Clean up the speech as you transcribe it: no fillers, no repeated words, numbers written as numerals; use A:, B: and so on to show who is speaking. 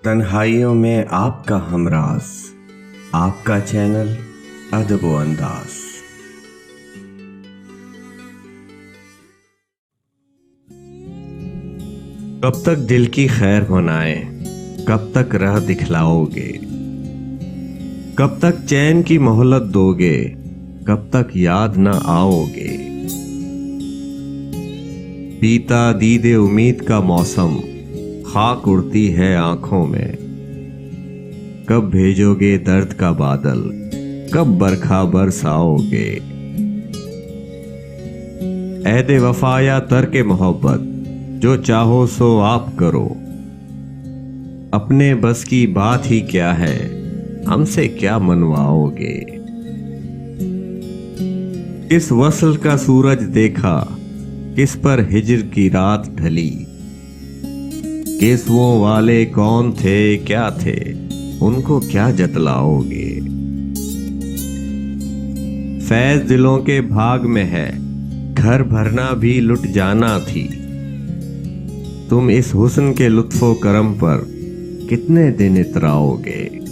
A: तन्हाइयों में आपका हमराज, आपका चैनल अदब व अंदाज। कब तक दिल की खैर मनाए, कब तक राह दिखलाओगे, कब तक चैन की मोहलत दोगे, कब तक याद न आओगे। पीता दीदे उम्मीद का मौसम, खाक उड़ती है आंखों में। कब भेजोगे दर्द का बादल, कब बरखा बरसाओगे। ऐदे वफा या तर्के मोहब्बत, जो चाहो सो आप करो। अपने बस की बात ही क्या है, हमसे क्या मनवाओगे। किस वसल का सूरज देखा, किस पर हिज्र की रात ढली। किस्मों वाले कौन थे क्या थे, उनको क्या जतलाओगे। फैज दिलों के भाग में है, घर भरना भी लुट जाना थी। तुम इस हुस्न के लुत्फो करम पर कितने दिन इतराओगे।